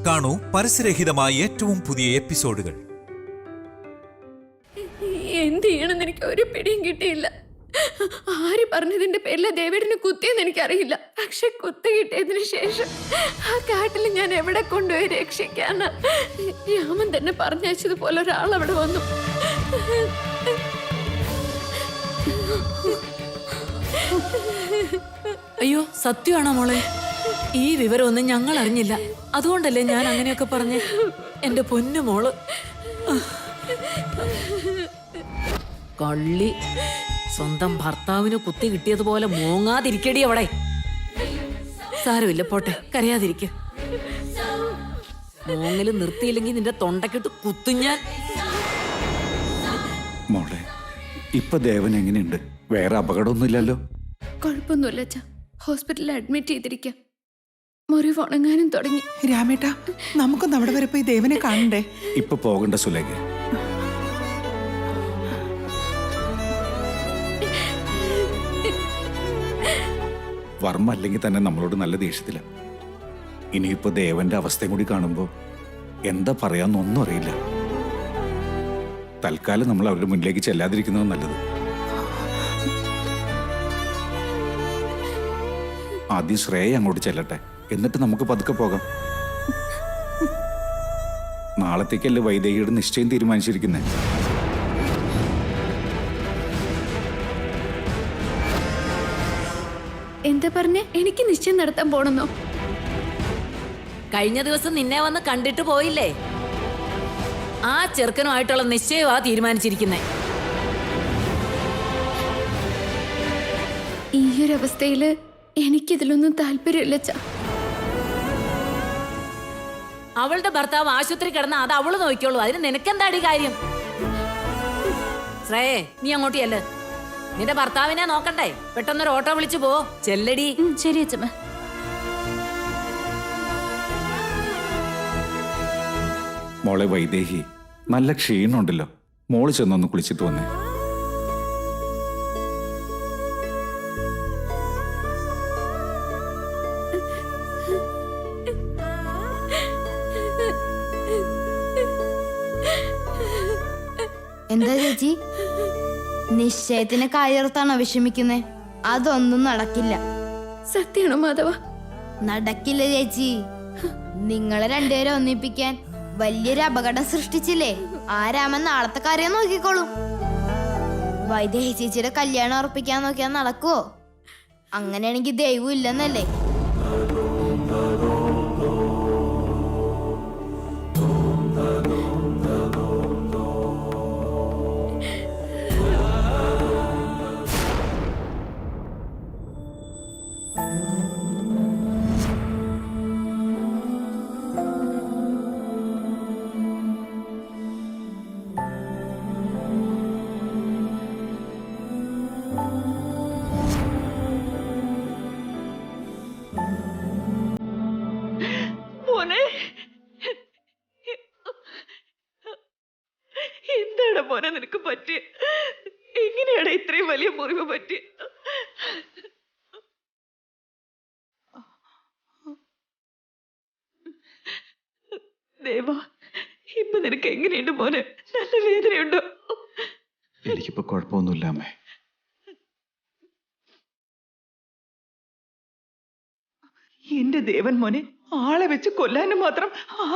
കാണൂ പരസ്യരഹിതമായ ഏറ്റവും പുതിയ എപ്പിസോഡുകൾ. എന്ത് ചെയ്യണമെന്ന് എനിക്ക് ഒരു പിടിയും കിട്ടിയില്ല. ആര് പറഞ്ഞതിന്റെ പേരില ദേവേടിനെ കുത്തിയെന്ന് എനിക്കറിയില്ല. പക്ഷെ കുത്തി കിട്ടിയതിനു ശേഷം ആ കാട്ടിൽ ഞാൻ എവിടെ കൊണ്ടുപോയി രക്ഷിക്കാന്ന് രാമൻ തന്നെ പറഞ്ഞയച്ചതുപോലെ ഒരാൾ അവിടെ വന്നു. അയ്യോ, സത്യമാണോ മോളെ? ഈ വിവരമൊന്നും ഞങ്ങൾ അറിഞ്ഞില്ല. അതുകൊണ്ടല്ലേ ഞാൻ അങ്ങനെയൊക്കെ പറഞ്ഞേ. എന്റെ പൊന്നു മോള് കള്ളി. സ്വന്തം ഭർത്താവിന് കുത്തി കിട്ടിയതുപോലെ മോങ്ങാതിരിക്കടി അവിടെ. സാരമില്ല, പോട്ടെ, കരയാതിരിക്ക. മോങ്ങല് നിർത്തിയില്ലെങ്കിൽ നിന്റെ തൊണ്ടക്കിട്ട് കുത്തുഞ്ഞാൻ. മോളെ, ഇപ്പൊ ദേവൻ എങ്ങനെയുണ്ട്? വേറെ അപകടമൊന്നുമില്ലല്ലോ? കുഴപ്പമൊന്നുമില്ല അച്ഛാ. ഹോസ്പിറ്റലിൽ അഡ്മിറ്റ് ചെയ്തിരിക്കാം. മുറിവ് ഉണങ്ങാനും തുടങ്ങി. രാമേട്ടാ, നമുക്കൊന്ന് അവിടെ വരെ പോയി ദേവനെ കാണണ്ടേ? ഇപ്പൊ പോകണ്ട സുലേഖ. വർമ്മ അല്ലെങ്കിൽ തന്നെ നമ്മളോട് നല്ല ദേഷ്യത്തില്ല. ഇനിയിപ്പോ ദേവന്റെ അവസ്ഥയും കൂടി കാണുമ്പോ എന്താ പറയാന്നൊന്നും അറിയില്ല. തൽക്കാലം നമ്മൾ അവരുടെ മുന്നിലേക്ക് ചെല്ലാതിരിക്കുന്നത് നല്ലത്. ആദ്യം ശ്രേയ അങ്ങോട്ട് ചെല്ലട്ടെ, എന്നിട്ട് നമുക്ക് പതുക്കെ പോകാം. നാളത്തേക്കല്ലേ വൈദേഹിയുടെ നിശ്ചയം തീരുമാനിച്ചിരിക്കുന്നേ. എന്താ പറഞ്ഞേ? എനിക്ക് നിശ്ചയം നടത്താൻ പോണെന്നോ? കഴിഞ്ഞ ദിവസം നിന്നെ വന്ന് കണ്ടിട്ട് പോയില്ലേ? ആ ചെറുക്കനുമായിട്ടുള്ള നിശ്ചയമാ തീരുമാനിച്ചിരിക്കുന്നേ. ഈ ഒരു അവസ്ഥയില് എനിക്കിതിലൊന്നും താല്പര്യമില്ല അച്ഛാ. അവളുടെ ഭർത്താവ് ആശുപത്രി കിടന്ന അത് അവള് നോക്കിയോളൂ. അതിന് നിനക്കെന്താടി കാര്യം? ശ്രേയേ, നീ അങ്ങോട്ട് ചെല്ല്. നിന്റെ ഭർത്താവിനെ നോക്കണ്ടേ? പെട്ടെന്നൊരു ഓട്ടോ വിളിച്ചു പോ. ചെല്ലടി. ശരി അച്ഛമ്മ. മോളെ വൈദേഹി, നല്ല ക്ഷീണമുണ്ടല്ലോ. മോള് ചെന്നൊന്ന് കുളിച്ചിട്ട് വന്നേ. എന്താ ചേച്ചി, നിശ്ചയത്തിന് കാര്യത്താണോ വിഷമിക്കുന്നേ? അതൊന്നും നടക്കില്ല. സത്യമാണോ മാധവ? നടക്കില്ല ചേച്ചി. നിങ്ങളെ രണ്ടുപേരെ ഒന്നിപ്പിക്കാൻ വലിയൊരു അപകടം സൃഷ്ടിച്ചില്ലേ? ആ രാമൻ നാളത്തെ കാര്യം നോക്കിക്കോളും. വൈദേഹി ചേച്ചിയുടെ കല്യാണം ഉറപ്പിക്കാൻ നോക്കിയാൽ നടക്കുവോ? അങ്ങനെയാണെങ്കിൽ ദൈവം ഇല്ലെന്നല്ലേ? എന്താണ് മോനെ നിനക്ക് പറ്റിയ? എങ്ങനെയാണ് ഇത്രയും വലിയ മുറിവ് പറ്റിയ? ദേവാ, ഇപ്പൊ നിനക്ക് എങ്ങനെയുണ്ട് മോനെ? നല്ല വേദനയുണ്ടോ? എനിക്കിപ്പോ കുഴപ്പമൊന്നുമില്ല അമ്മേ. എന്റെ ദേവൻ മോനെ, ആളെ വെച്ച് കൊല്ലാനും മാത്രം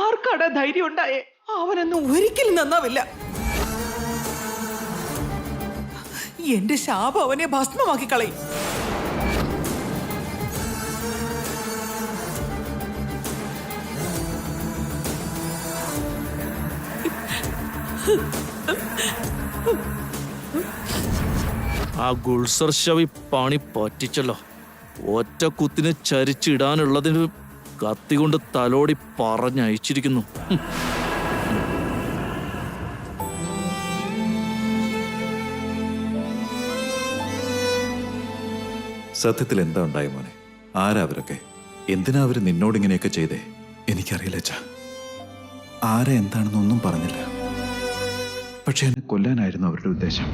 ആർക്കാടാ ധൈര്യം ഉണ്ടായേ? അവനൊന്നും ഒരിക്കലും നന്നാവില്ല. എന്റെ ശാപം അവനെ ഭസ്മമാക്കി കളയും. ആ ഗുൾസർ ശവി പണി പറ്റിച്ചല്ലോ. ഒറ്റ കുത്തിന് ചരിച്ചിടാനുള്ളതിന് കത്തി കൊണ്ട് തലോടി പറഞ്ഞയച്ചിരിക്കുന്നു. സത്യത്തിൽ എന്താ ഉണ്ടായ മോനെ? ആരാ അവരൊക്കെ? എന്തിനാ അവര് നിന്നോടിങ്ങനെയൊക്കെ ചെയ്തേ? എനിക്കറിയില്ല അച്ഛാ. ആരെ എന്താണെന്നൊന്നും പറഞ്ഞില്ല. പക്ഷെ എന്നെ കൊല്ലാനായിരുന്നു അവരുടെ ഉദ്ദേശം.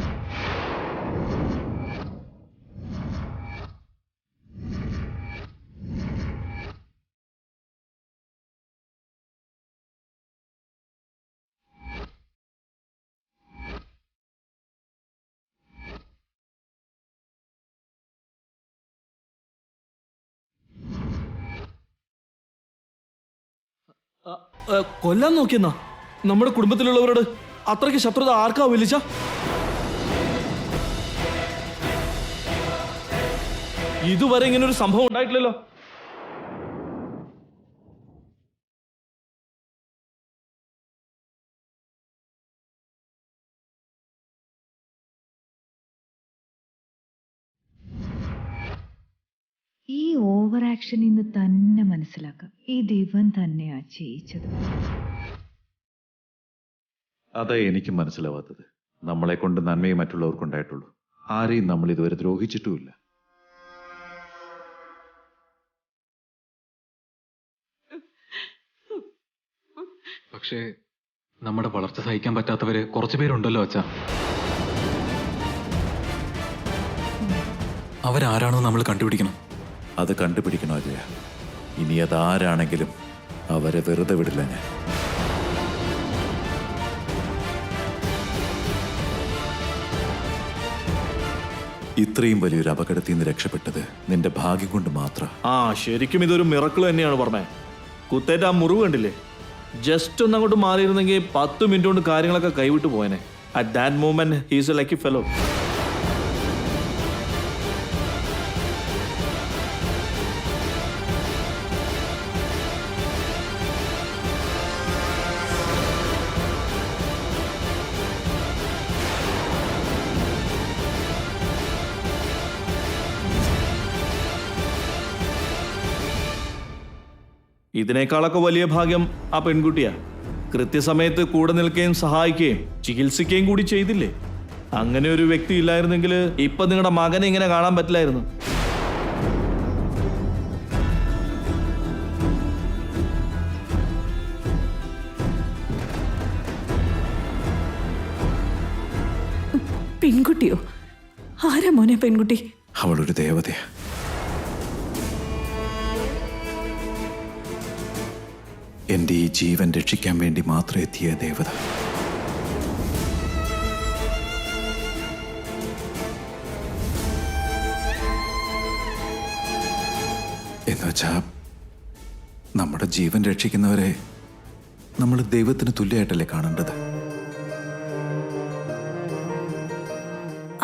കൊല്ലാൻ നോക്കിയെന്നാ നമ്മുടെ കുടുംബത്തിലുള്ളവരോട് അത്രയ്ക്ക് ശത്രുത ആർക്കാ വലിച്ച? ഇതുവരെ ഇങ്ങനെ ഒരു സംഭവം ഉണ്ടായിട്ടില്ലല്ലോ. ഈ ഓവർ ആക്ഷൻ ഇന്ന് തന്നെ മനസ്സിലാക്കാം. ഇത് ഇവൻ തന്നെയാ ചെയ്യിച്ചത്. അതാ എനിക്കും മനസ്സിലാവാത്തത്. നമ്മളെ കൊണ്ട് നന്മയെ മറ്റുള്ളവർക്കുണ്ടായിട്ടുള്ളൂ. ആരെയും നമ്മൾ ഇതുവരെ ദ്രോഹിച്ചിട്ടുമില്ല. പക്ഷേ നമ്മുടെ വളർച്ച സഹിക്കാൻ പറ്റാത്തവര് കുറച്ചു പേരുണ്ടല്ലോ അച്ഛാ. അവരാരാണോ നമ്മൾ കണ്ടുപിടിക്കണം. അത് കണ്ടുപിടിക്കണോ അജയ? ഇനി അതാരാണെങ്കിലും അവരെ വെറുതെ വിടില്ല ഞാൻ. ഇത്രയും വലിയൊരു അപകടത്തിൽ നിന്ന് രക്ഷപ്പെട്ടത് നിന്റെ ഭാഗ്യം കൊണ്ട് മാത്രം. ആ ശരിക്കും ഇതൊരു മിറക്കിൾ തന്നെയാണ് പറഞ്ഞേ. കുത്തേറ്റ ആ മുറിവ് കണ്ടില്ലേ? ജസ്റ്റ് ഒന്ന് അങ്ങോട്ട് മാറിയിരുന്നെങ്കിൽ 10 മിനിറ്റ് കൊണ്ട് കാര്യങ്ങളൊക്കെ കൈവിട്ടു പോയനെ. At that moment he's a lucky fellow. ഇതിനേക്കാളൊക്കെ വലിയ ഭാഗ്യം ആ പെൺകുട്ടിയാ. കൃത്യസമയത്ത് കൂടെ നിൽക്കുകയും സഹായിക്കുകയും ചികിത്സിക്കുകയും കൂടി ചെയ്തില്ലേ? അങ്ങനെ ഒരു വ്യക്തി ഇല്ലായിരുന്നെങ്കിൽ ഇപ്പൊ നിങ്ങളുടെ മകനെ ഇങ്ങനെ കാണാൻ പറ്റില്ലായിരുന്നു. പെൺകുട്ടിയോ? ആരാ മോനെ പെൺകുട്ടി? അവളൊരു ദേവതയാ. എന്റെ ഈ ജീവൻ രക്ഷിക്കാൻ വേണ്ടി മാത്രം എത്തിയ ദേവത. എന്നുവെച്ചാ നമ്മുടെ ജീവൻ രക്ഷിക്കുന്നവരെ നമ്മൾ ദൈവത്തിന് തുല്യമായിട്ടല്ലേ കാണേണ്ടത്?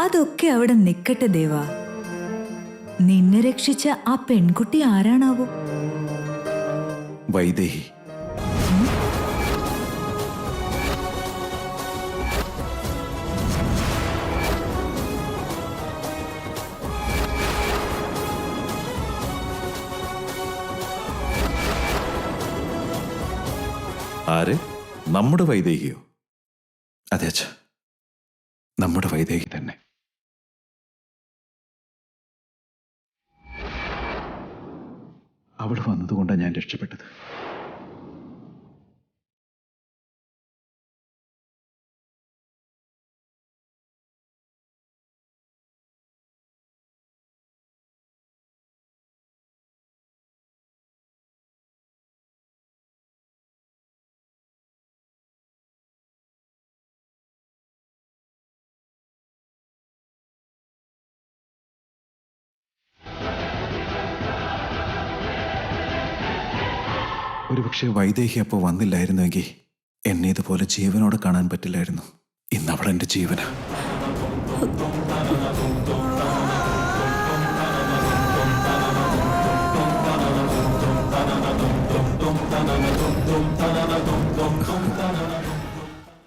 അതൊക്കെ അവിടെ നിക്കട്ടെ ദേവാ. നിന്നെ രക്ഷിച്ച ആ പെൺകുട്ടി ആരാണാവോ? വൈദേഹി. ആര്? നമ്മുടെ വൈദേഹിയോ? അതെ അച്ഛ, നമ്മുടെ വൈദേഹി തന്നെ. അവൾ വന്നതുകൊണ്ടാണ് ഞാൻ രക്ഷപ്പെട്ടത്. ഒരുപക്ഷെ വൈദേഹി അപ്പോൾ വന്നില്ലായിരുന്നുവെങ്കിൽ എന്നെ ഇതുപോലെ ജീവനോടെ കാണാൻ പറ്റില്ലായിരുന്നു. ഇന്ന് അവൾ എൻ്റെ ജീവനാ.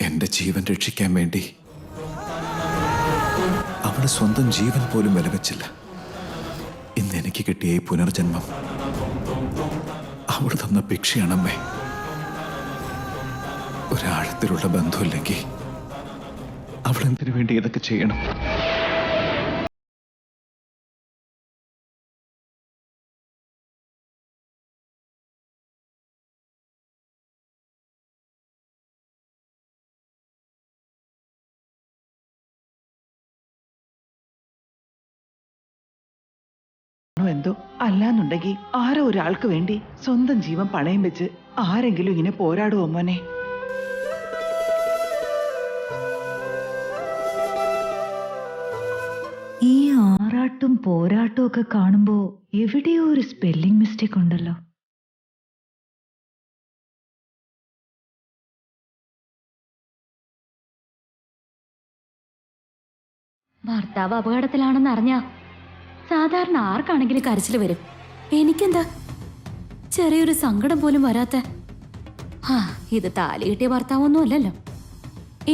എൻ്റെ ജീവൻ രക്ഷിക്കാൻ വേണ്ടി അവള് സ്വന്തം ജീവൻ പോലും വിലവെച്ചില്ല. ഇന്ന് എനിക്ക് കിട്ടിയ ഈ പുനർജന്മം അവൾ തന്ന ഭിക്ഷയാണമ്മേ. ഒരാഴത്തിലുള്ള ബന്ധമില്ലെങ്കിൽ അവൾ എന്തിനു വേണ്ടി ഇതൊക്കെ ചെയ്യണം? എന്തോ അല്ലാന്നുണ്ടെങ്കിൽ ആരോ ഒരാൾക്ക് വേണ്ടി സ്വന്തം ജീവൻ പണയം വെച്ച് ആരെങ്കിലും ഇങ്ങനെ പോരാടുവോ മോനെ? ഈ ആറാട്ടും പോരാട്ടവും ഒക്കെ കാണുമ്പോ എവിടെയോ ഒരു സ്പെല്ലിംഗ് മിസ്റ്റേക്ക് ഉണ്ടല്ലോ. ഭർത്താവ് അപകടത്തിലാണെന്ന് അറിഞ്ഞാ സാധാരണ ആർക്കാണെങ്കിലും കരച്ചിൽ വരും. എനിക്കെന്താ ചെറിയൊരു സങ്കടം പോലും വരാത്ത? ഇത് താലി കിട്ടിയ ഭർത്താവൊന്നും അല്ലല്ലോ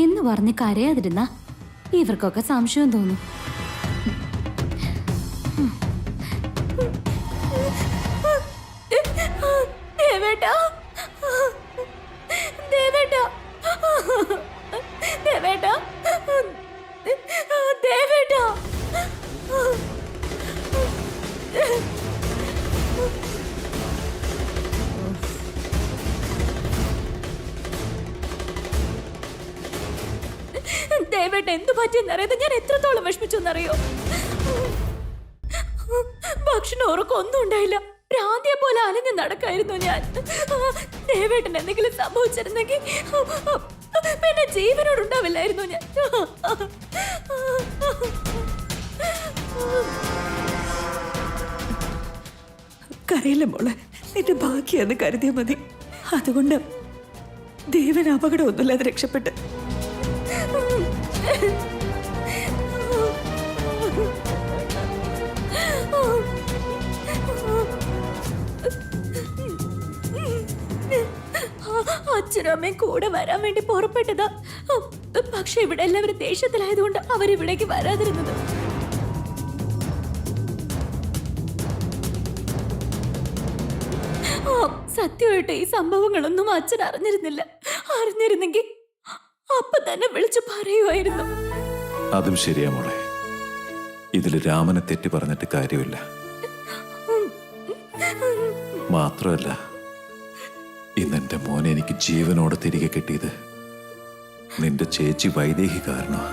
എന്ന് പറഞ്ഞ് കരയാതിരുന്ന ഇവർക്കൊക്കെ സംശയം തോന്നും. ദേവേട്ടാ, ദേവേട്ടാ, ദേവേട്ടാ, ദേവേട്ടാ. ദേവേട്ട എന്തു പറ്റിയെന്നറിയാതെ ഞാൻ എത്രത്തോളം വിഷമിച്ചെന്നറിയോ? ഭക്ഷണം ഉറക്കം ഒന്നും ഉണ്ടായില്ല. ഭ്രാന്തിയെ പോലെ അലഞ്ഞ് നടക്കായിരുന്നു ഞാൻ. ദേവേട്ടൻ എന്തെങ്കിലും സംഭവിച്ചിരുന്നെങ്കിൽ പിന്നെ ജീവനോടുണ്ടാവില്ലായിരുന്നു ഞാൻ. കരയില്ല മോളെ, നിന്റെ ഭാഗ്യാന്ന് കരുതിയ മതി. അതുകൊണ്ട് ദേവൻ അപകടമൊന്നുമില്ലാതെ രക്ഷപ്പെട്ട്. അച്ഛനും അമ്മയും കൂടെ വരാൻ വേണ്ടി പുറപ്പെട്ടതാ. പക്ഷെ ഇവിടെ എല്ലാവരും ദേഷ്യത്തിലായതുകൊണ്ട് അവരിവിടേക്ക് വരാതിരുന്നത്. സത്യമായിട്ട് ഈ സംഭവങ്ങളൊന്നും അച്ഛൻ അറിഞ്ഞിരുന്നില്ല. അറിഞ്ഞിരുന്നെങ്കിൽ അപ്പൊ തന്നെ വിളിച്ചു പറയുമായിരുന്നു. അതും ശരിയാ മോളെ. ഇതില് രാമനെ തെറ്റി പറഞ്ഞിട്ട് കാര്യമില്ല. മാത്രമല്ല, ഇന്നെന്റെ മോനെ എനിക്ക് ജീവനോടെ തിരികെ കിട്ടിയത് നിന്റെ ചേച്ചി വൈദേഹി കാരണമാ.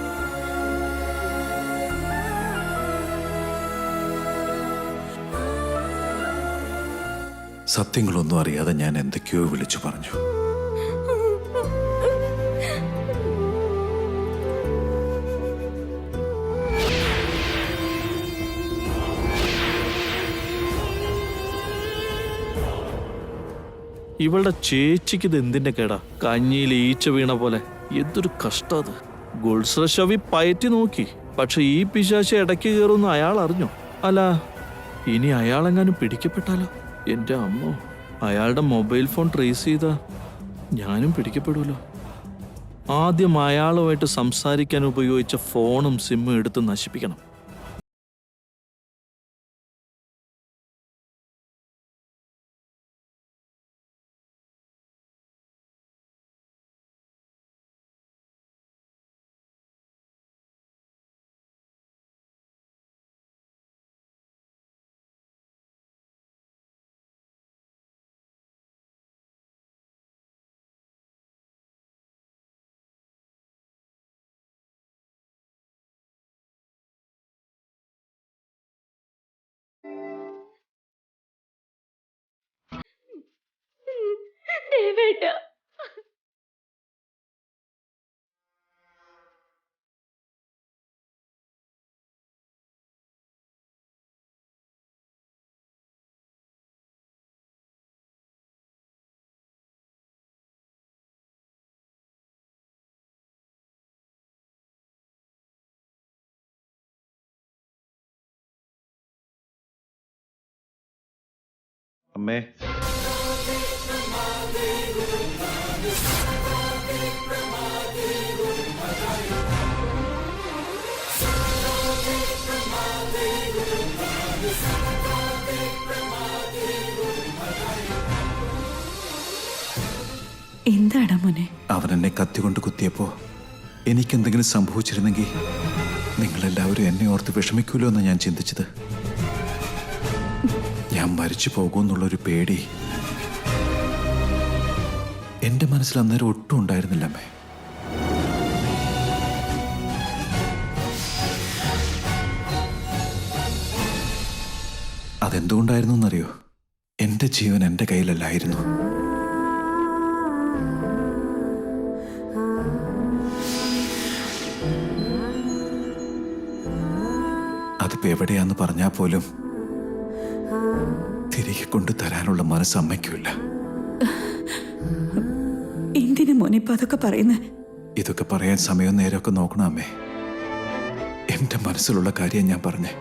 സത്യങ്ങളൊന്നും അറിയാതെ ഞാൻ എന്തൊക്കെയോ വിളിച്ചു പറഞ്ഞു. ഇവളുടെ ചേച്ചിക്ക് ഇത് എന്തിന്റെ കേടാ? കഞ്ഞിയിൽ ഈച്ച വീണ പോലെ. എന്തൊരു കഷ്ടത്. ഗുൾസ്രശവി പയറ്റി നോക്കി. പക്ഷെ ഈ പിശാച് ഇടയ്ക്ക് കയറുമെന്ന് അയാൾ അറിഞ്ഞോ? അല്ല, ഇനി അയാളെങ്ങാനും പിടിക്കപ്പെട്ടാലോ? എന്റെ അമ്മോ, അയാളുടെ മൊബൈൽ ഫോൺ ട്രേസ് ചെയ്താ ഞാനും പിടിക്കപ്പെടുമല്ലോ. ആദ്യം അയാളുമായിട്ട് സംസാരിക്കാൻ ഉപയോഗിച്ച ഫോണും സിമ്മും എടുത്ത് നശിപ്പിക്കണം. ദേവേട്ട, അമ്മേ, എന്താണ് മോനെ? അവൻ എന്നെ കത്തികൊണ്ട് കുത്തിയപ്പോ എനിക്കെന്തെങ്കിലും സംഭവിച്ചിരുന്നെങ്കിൽ നിങ്ങളെല്ലാവരും എന്നെ ഓർത്ത് വിഷമിക്കൂലോ എന്ന് ഞാൻ ചിന്തിച്ചത്. ഞാൻ മരിച്ചു പോകുമെന്നുള്ളൊരു പേടി എന്റെ മനസ്സിൽ അന്നേരം ഒട്ടും ഉണ്ടായിരുന്നില്ല അമ്മേ. അതെന്തുകൊണ്ടായിരുന്നു എന്നറിയോ? എന്റെ ജീവൻ എന്റെ കയ്യിലല്ലായിരുന്നു. അതിപ്പോ എവിടെയാന്ന് പറഞ്ഞാൽ പോലും തിരികെ കൊണ്ടു തരാനുള്ള മനസ്സ് അമ്മയ്ക്കുമില്ല. എന്തിനു മോനെ ഇപ്പൊ അതൊക്കെ പറയുന്നത്? ഇതൊക്കെ പറയാൻ സമയവും നേരമൊക്കെ നോക്കണം അമ്മേ. എന്റെ മനസ്സിലുള്ള കാര്യം ഞാൻ പറഞ്ഞേ.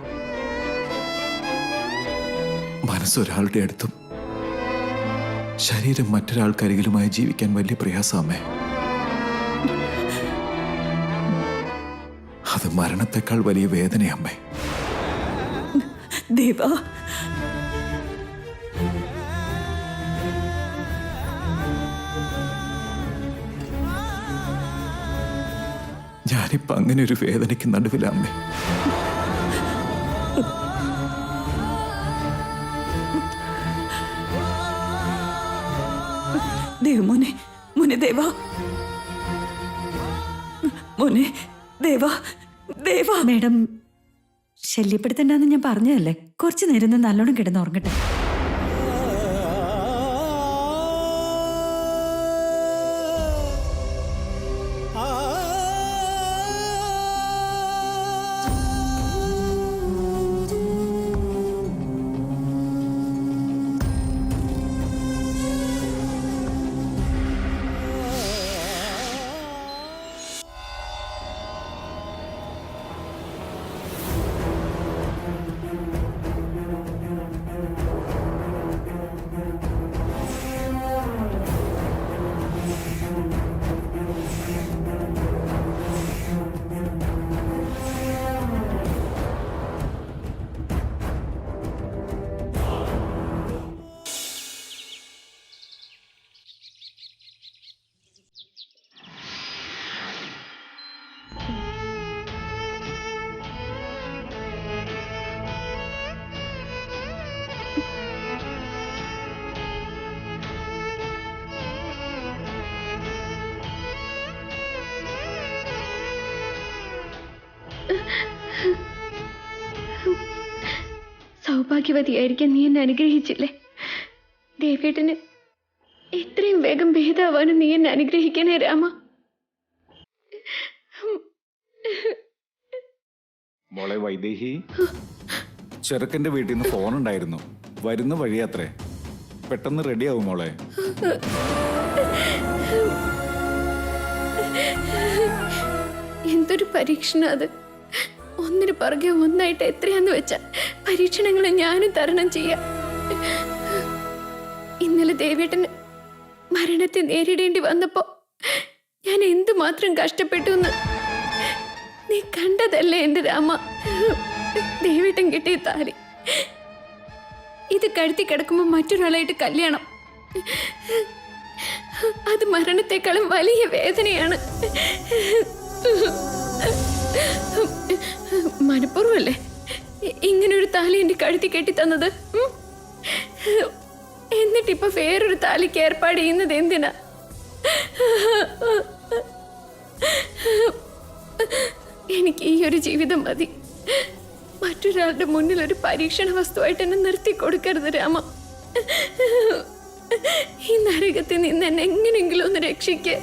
മനസ്സൊരാളുടെ അടുത്തും ശരീരം മറ്റൊരാൾക്കരികിലുമായി ജീവിക്കാൻ വലിയ പ്രയാസമേ. അത് മരണത്തെക്കാൾ വലിയ വേദനയമ്മേ. ദേവ, ഞാനിപ്പോ അങ്ങനെ ഒരു വേദനയ്ക്ക് നടുവിലമ്മേ. മോനെ, മോനെ ദേവ, മോനെ ദേവ, ദേവ. മേഡം ശല്യപ്പെടുത്തണ്ടെന്ന് ഞാൻ പറഞ്ഞതല്ലേ. കുറച്ചു നേരം നല്ലോണം കിടന്നുറങ്ങട്ടെ. സൗഭാഗ്യവതിയായിരിക്കാൻ നീ എന്നെ അനുഗ്രഹിച്ചില്ലേ? ദേവേട്ടന് എത്രയും വേഗം ഭേദാവാനും നീ എന്നെ അനുഗ്രഹിക്കണേ രാമ. മോളെ വൈദേഹി, ചെറുക്കന്റെ വീട്ടിൽ നിന്ന് ഫോൺ ഉണ്ടായിരുന്നു. വരുന്ന വഴിയാത്രേ. പെട്ടെന്ന് റെഡിയാവും മോളെ. എന്തൊരു പരീക്ഷണം അത്! ഒന്നിന് പുറകെ ഒന്നായിട്ട് എത്രയാന്ന് വെച്ച പരീക്ഷണങ്ങൾ ഞാനും തരണം ചെയ്യാം. ഇന്നലെ ദേവേട്ടന് മരണത്തെ നേരിടേണ്ടി വന്നപ്പോ ഞാൻ എന്തുമാത്രം കഷ്ടപ്പെട്ടു എന്ന് നീ കണ്ടതല്ലേ എന്റെ രാമ. ദേവേട്ടൻ കിട്ടിയ താലി ഇത് കഴുത്തി കിടക്കുമ്പോ മറ്റൊരാളായിട്ട് കല്യാണം, അത് മരണത്തെക്കാളും വലിയ വേദനയാണ്. മനഃപൂർവ്വമല്ലേ ഇങ്ങനൊരു താലി എന്റെ കഴുത്തി കെട്ടി തന്നത്? എന്നിട്ടിപ്പൊ വേറൊരു താലിക്ക് ഏർപ്പാട് ചെയ്യുന്നത് എന്തിനാ? എനിക്ക് ഈ ഒരു ജീവിതം മതി. മറ്റൊരാളുടെ മുന്നിൽ ഒരു പരീക്ഷണ വസ്തുവായിട്ട് എന്നെ നിർത്തി കൊടുക്കരുത് രാമ. ഈ നരകത്തിൽ നിന്ന് എന്നെ എങ്ങനെയെങ്കിലും ഒന്ന് രക്ഷിക്കുക.